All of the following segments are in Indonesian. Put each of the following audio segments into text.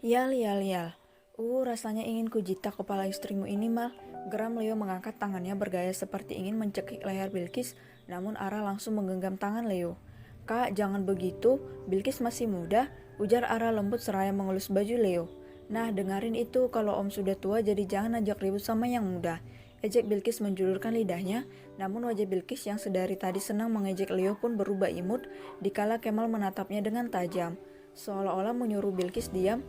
Yal, yal, yal. Rasanya ingin kujitak kepala istrimu ini, Mal. Geram Leo mengangkat tangannya bergaya seperti ingin mencekik leher Bilqis, namun Ara langsung menggenggam tangan Leo. Kak, jangan begitu, Bilqis masih muda, ujar Ara lembut seraya mengelus baju Leo. Nah, dengarin itu, kalau Om sudah tua jadi jangan ajak ribut sama yang muda. Ejek Bilqis menjulurkan lidahnya, namun wajah Bilqis yang sedari tadi senang mengejek Leo pun berubah imut, dikala Kemal menatapnya dengan tajam. Seolah-olah menyuruh Bilqis diam.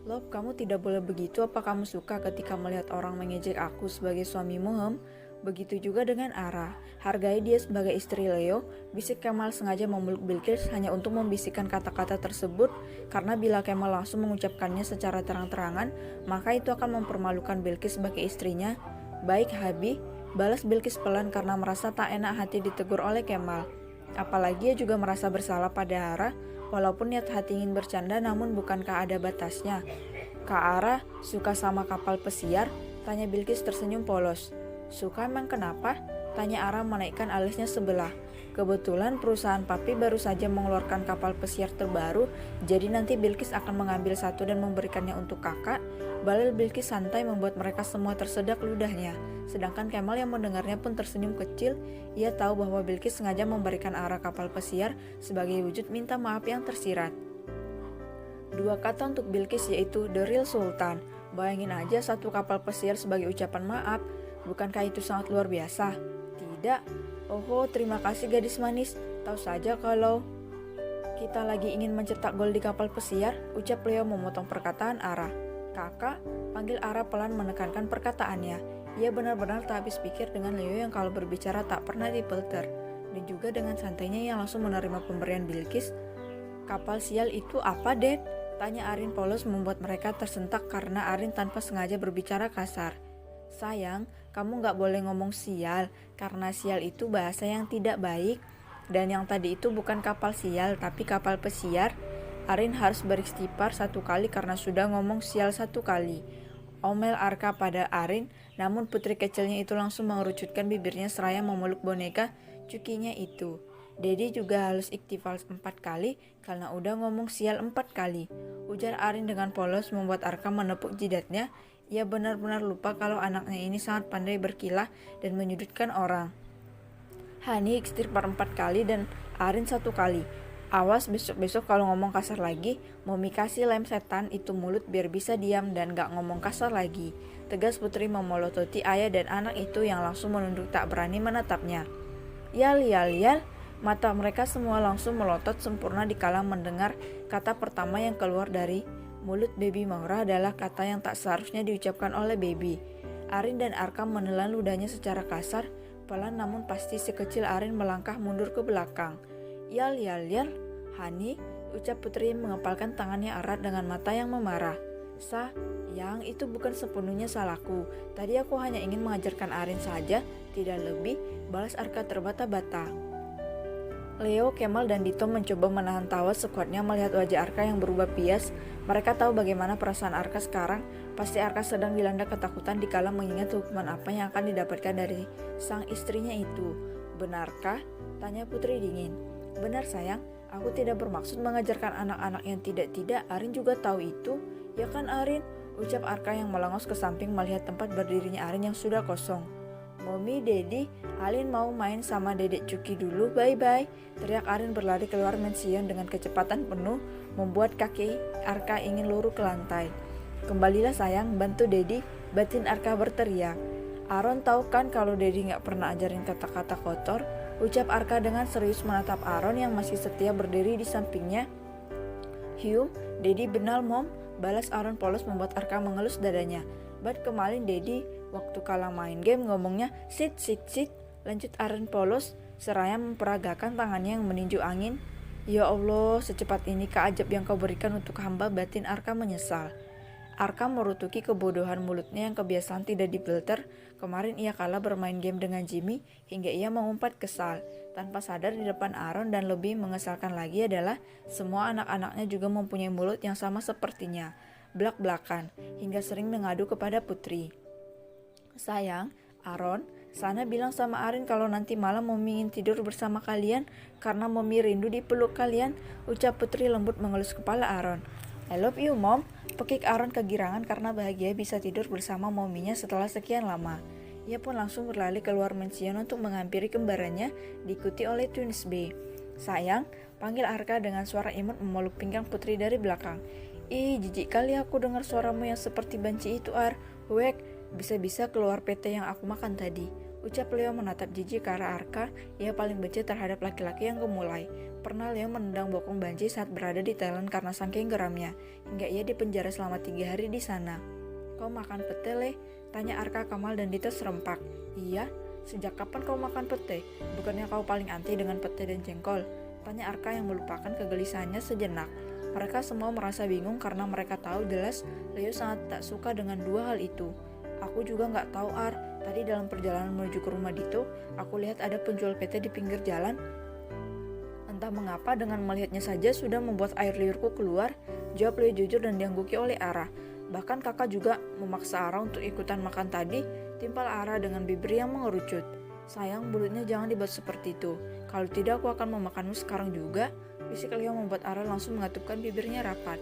Lob, kamu tidak boleh begitu. Apa kamu suka ketika melihat orang mengejek aku sebagai suamimu, hem? Begitu juga dengan Ara. Hargai dia sebagai istri Leo. Bisik Kemal sengaja memeluk Bilqis hanya untuk membisikkan kata-kata tersebut, karena bila Kemal langsung mengucapkannya secara terang-terangan, maka itu akan mempermalukan Bilqis sebagai istrinya. Baik, Habi, balas Bilqis pelan karena merasa tak enak hati ditegur oleh Kemal. Apalagi ia juga merasa bersalah pada Ara. Walaupun niat hati ingin bercanda, namun bukankah ada batasnya? Kak Ara suka sama kapal pesiar? Tanya Bilqis tersenyum polos. Suka emang kenapa? Tanya Ara menaikkan alisnya sebelah. Kebetulan perusahaan papi baru saja mengeluarkan kapal pesiar terbaru, jadi nanti Bilqis akan mengambil satu dan memberikannya untuk kakak. Balil Bilqis santai membuat mereka semua tersedak ludahnya. Sedangkan Kemal yang mendengarnya pun tersenyum kecil. Ia tahu bahwa Bilqis sengaja memberikan Ara kapal pesiar sebagai wujud minta maaf yang tersirat. Dua kata untuk Bilqis yaitu The Real Sultan. Bayangin aja satu kapal pesiar sebagai ucapan maaf. Bukankah itu sangat luar biasa? Tidak. Oh, terima kasih gadis manis. Tahu saja kalau kita lagi ingin mencetak gol di kapal pesiar, ucap Leo memotong perkataan Ara. Kakak, panggil Ara pelan menekankan perkataannya. Ia benar-benar tak habis pikir dengan Leo yang kalau berbicara tak pernah dipelter. Dan juga dengan santainya yang langsung menerima pemberian Bilqis. Kapal sial itu apa, Dad? Tanya Arin polos membuat mereka tersentak karena Arin tanpa sengaja berbicara kasar. Sayang, kamu gak boleh ngomong sial, karena sial itu bahasa yang tidak baik. Dan yang tadi itu bukan kapal sial, tapi kapal pesiar. Arin harus beristighfar satu kali karena sudah ngomong sial satu kali. Omel Arka pada Arin, namun putri kecilnya itu langsung mengerucutkan bibirnya seraya memeluk boneka cukinya itu. Dedi juga harus ikhtifal 4 kali karena udah ngomong sial 4 kali. Ujar Arin dengan polos membuat Arka menepuk jidatnya. Ia benar-benar lupa kalau anaknya ini sangat pandai berkilah dan menyudutkan orang. Hani istighfar 4 kali dan Arin 1 kali. Awas besok-besok kalau ngomong kasar lagi, Mami kasih lem setan itu mulut biar bisa diam dan gak ngomong kasar lagi. Tegas putri memelototi ayah dan anak itu yang langsung menunduk tak berani menatapnya. Yal, yal, yal. Mata mereka semua langsung melotot sempurna dikala mendengar kata pertama yang keluar dari mulut Baby Maura adalah kata yang tak seharusnya diucapkan oleh Baby. Arin dan Arkam menelan ludahnya secara kasar, pelan namun pasti sekecil Arin melangkah mundur ke belakang. Yal, yal, yal. Hani, ucap putri mengepalkan tangannya erat dengan mata yang memarah. Yang itu bukan sepenuhnya salahku. Tadi aku hanya ingin mengajarkan Arin saja, tidak lebih, balas Arka terbata-bata. Leo, Kemal, dan Dito mencoba menahan tawa sekuatnya melihat wajah Arka yang berubah pias. Mereka tahu bagaimana perasaan Arka sekarang. Pasti Arka sedang dilanda ketakutan dikala mengingat hukuman apa yang akan didapatkan dari sang istrinya itu. Benarkah? Tanya putri dingin. Benar sayang, aku tidak bermaksud mengajarkan anak-anak yang tidak-tidak. Arin juga tahu itu. Ya kan Arin? Ucap Arka yang melengos ke samping melihat tempat berdirinya Arin yang sudah kosong. Mommy, Daddy, Alin mau main sama dedek Cuki dulu, bye-bye. Teriak Arin berlari keluar mension dengan kecepatan penuh, membuat kaki Arka ingin luruh ke lantai. Kembalilah sayang, bantu Daddy, batin Arka berteriak. Aaron tahu kan kalau Daddy gak pernah ajarin kata-kata kotor, ucap Arka dengan serius menatap Aaron yang masih setia berdiri di sampingnya. Hium, Daddy benal mom, balas Aaron polos membuat Arka mengelus dadanya. Bat kemalin Daddy, waktu kala main game ngomongnya sit sit sit, lanjut Aaron polos seraya memperagakan tangannya yang meninju angin. Ya Allah, secepat ini keajab yang kau berikan untuk hamba, batin Arka menyesal. Arka merutuki kebodohan mulutnya yang kebiasaan tidak difilter. Kemarin ia kalah bermain game dengan Jimmy hingga ia mengumpat kesal. Tanpa sadar di depan Aaron, dan lebih mengesalkan lagi adalah semua anak-anaknya juga mempunyai mulut yang sama sepertinya. Blak-blakan, hingga sering mengadu kepada putri. Sayang, Aaron, sana bilang sama Arin kalau nanti malam Mommy ingin tidur bersama kalian karena Mommy rindu dipeluk kalian, ucap putri lembut mengelus kepala Aaron. I love you, Mom. Pekik Aaron kegirangan karena bahagia bisa tidur bersama mominya setelah sekian lama. Ia pun langsung berlari keluar mansion untuk menghampiri kembarannya, diikuti oleh Twins B. Sayang, panggil Arka dengan suara imut memeluk pinggang putri dari belakang. Ih, jijik kali aku dengar suaramu yang seperti banci itu, Ar. Wek, bisa-bisa keluar PT yang aku makan tadi. Ucap Leo menatap jijik ke arah Arka. Ia paling benci terhadap laki-laki yang gemulai. Pernah Leo menendang bokong banci saat berada di Thailand karena saking geramnya, hingga ia dipenjara selama 3 hari di sana. Kau makan pete, Le? Tanya Arka, Kamal, dan Dito serempak. Iya, sejak kapan kau makan pete? Bukannya kau paling anti dengan pete dan jengkol? Tanya Arka yang melupakan kegelisahannya sejenak. Mereka semua merasa bingung karena mereka tahu jelas Leo sangat tak suka dengan dua hal itu. Aku juga nggak tahu, Ar. Tadi dalam perjalanan menuju ke rumah Dito, aku lihat ada penjual pete di pinggir jalan. Entah mengapa dengan melihatnya saja sudah membuat air liurku keluar, jawab Leo jujur dan diangguki oleh Ara. Bahkan kakak juga memaksa Ara untuk ikutan makan tadi, timpal Ara dengan bibir yang mengerucut. Sayang, mulutnya jangan dibuat seperti itu. Kalau tidak aku akan memakanmu sekarang juga. Bisik Leo membuat Ara langsung mengatupkan bibirnya rapat.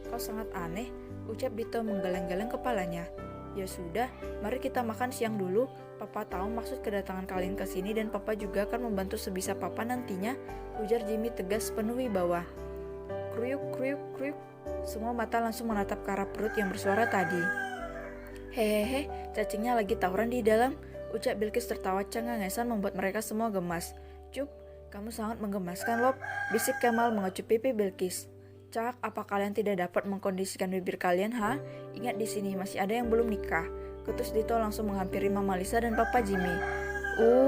Kau sangat aneh, ucap Dito menggeleng-geleng kepalanya. Ya sudah, mari kita makan siang dulu. Papa tahu maksud kedatangan kalian ke sini dan Papa juga akan membantu sebisa Papa nantinya, ujar Jimmy tegas penuh wibawa. Kruyuk, kruyuk, kruyuk. Semua mata langsung menatap ke arah perut yang bersuara tadi. Hehehe, cacingnya lagi tawuran di dalam, ucap Bilkis tertawa cengengesan membuat mereka semua gemas. Cuk, kamu sangat menggemaskan, Lob, bisik Kemal mengecup pipi Bilkis. Cak, apa kalian tidak dapat mengkondisikan bibir kalian, ha? Ingat di sini masih ada yang belum nikah. Ketus Dito langsung menghampiri Mama Lisa dan Papa Jimmy.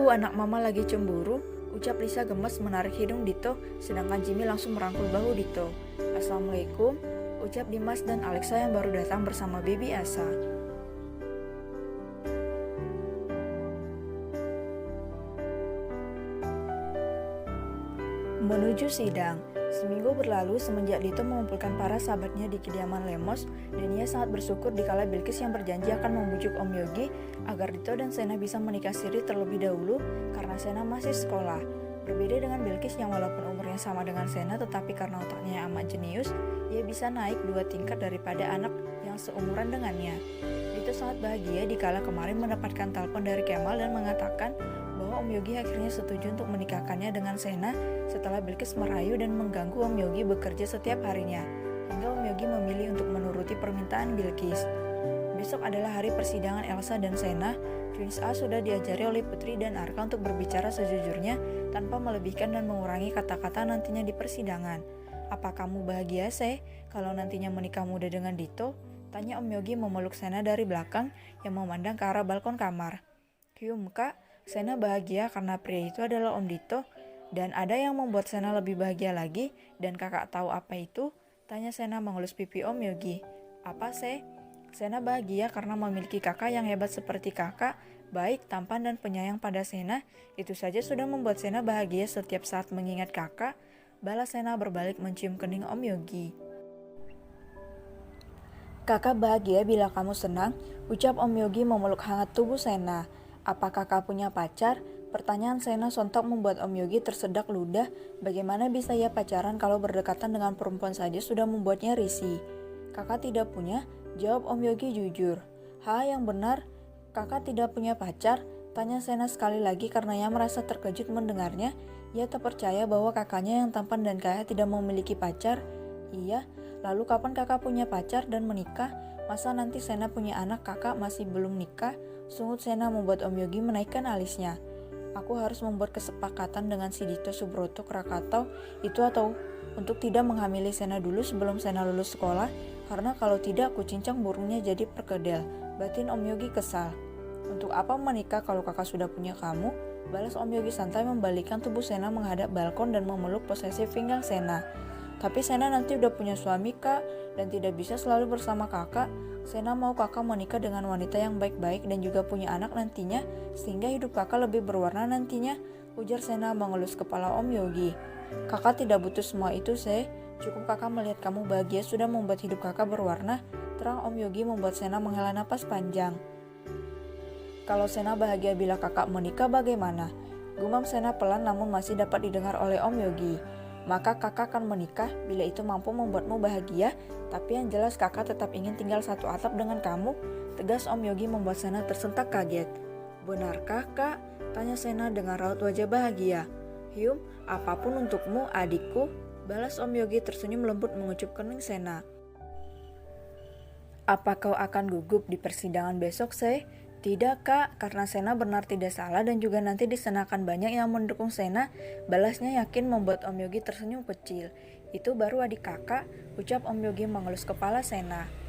Anak Mama lagi cemburu, ucap Lisa gemes menarik hidung Dito, sedangkan Jimmy langsung merangkul bahu Dito. Assalamualaikum, ucap Dimas dan Alexa yang baru datang bersama Baby Asa. Menuju sidang. Seminggu berlalu semenjak Dito mengumpulkan para sahabatnya di kediaman Lemos, dan ia sangat bersyukur dikala Bilkis yang berjanji akan membujuk Om Yogi agar Dito dan Sena bisa menikah siri terlebih dahulu karena Sena masih sekolah. Berbeda dengan Bilkis yang walaupun umurnya sama dengan Sena tetapi karena otaknya amat jenius, ia bisa naik 2 tingkat daripada anak yang seumuran dengannya. Dito sangat bahagia dikala kemarin mendapatkan telepon dari Kemal dan mengatakan bahwa Om Yogi akhirnya setuju untuk menikahkannya dengan Sena setelah Bilkis merayu dan mengganggu Om Yogi bekerja setiap harinya, hingga Om Yogi memilih untuk menuruti permintaan Bilkis. Besok adalah hari persidangan Elsa dan Sena. Twins A sudah diajari oleh Putri dan Arka untuk berbicara sejujurnya tanpa melebihkan dan mengurangi kata-kata nantinya di persidangan. Apa kamu bahagia, Se, kalau nantinya menikah muda dengan Dito? Tanya Om Yogi memeluk Sena dari belakang yang memandang ke arah balkon kamar. Hyum, Kak. Sena bahagia karena pria itu adalah Om Dito, dan ada yang membuat Sena lebih bahagia lagi, dan kakak tahu apa itu? Tanya Sena mengelus pipi Om Yogi. Apa, Se? Sena bahagia karena memiliki kakak yang hebat seperti kakak, baik, tampan, dan penyayang pada Sena. Itu saja sudah membuat Sena bahagia setiap saat mengingat kakak. Balas Sena berbalik mencium kening Om Yogi. Kakak bahagia bila kamu senang, ucap Om Yogi memeluk hangat tubuh Sena. Apa kakak punya pacar? Pertanyaan Sena sontak membuat Om Yogi tersedak ludah. Bagaimana bisa ia pacaran kalau berdekatan dengan perempuan saja sudah membuatnya risih? Kakak tidak punya, jawab Om Yogi jujur. Yang benar, kakak tidak punya pacar? Tanya Sena sekali lagi karena ia merasa terkejut mendengarnya. Ia tak percaya bahwa kakaknya yang tampan dan kaya tidak memiliki pacar. Iya, lalu kapan kakak punya pacar dan menikah? Masa nanti Sena punya anak kakak masih belum nikah? Sungut Sena membuat Om Yogi menaikkan alisnya. Aku harus membuat kesepakatan dengan si Dito Subroto Krakatau itu atau untuk tidak menghamili Sena dulu sebelum Sena lulus sekolah, karena kalau tidak aku cincang burungnya jadi perkedel. Batin Om Yogi kesal. Untuk apa menikah kalau kakak sudah punya kamu? Balas Om Yogi santai membalikkan tubuh Sena menghadap balkon dan memeluk posesif pinggang Sena. Tapi Sena nanti udah punya suami, Kak, dan tidak bisa selalu bersama kakak. Sena mau kakak menikah dengan wanita yang baik-baik dan juga punya anak nantinya, sehingga hidup kakak lebih berwarna nantinya, ujar Sena mengelus kepala Om Yogi. Kakak tidak butuh semua itu, Se. Cukup kakak melihat kamu bahagia sudah membuat hidup kakak berwarna, terang Om Yogi membuat Sena menghela napas panjang. Kalau Sena bahagia bila kakak menikah bagaimana? Gumam Sena pelan namun masih dapat didengar oleh Om Yogi. maka kakak akan menikah bila itu mampu membuatmu bahagia, tapi yang jelas kakak tetap ingin tinggal satu atap dengan kamu, tegas Om Yogi membuat Sena tersentak kaget. Benarkah kak? Tanya Sena dengan raut wajah bahagia. Hyum, apapun untukmu adikku, balas Om Yogi tersenyum lembut mengucup kening Sena. Apa kau akan gugup di persidangan besok, Se? Tidak kak, karena Sena benar tidak salah dan juga nanti di sana akan banyak yang mendukung Sena, balasnya yakin membuat Om Yogi tersenyum kecil. Itu baru adik kakak, ucap Om Yogi mengelus kepala Sena.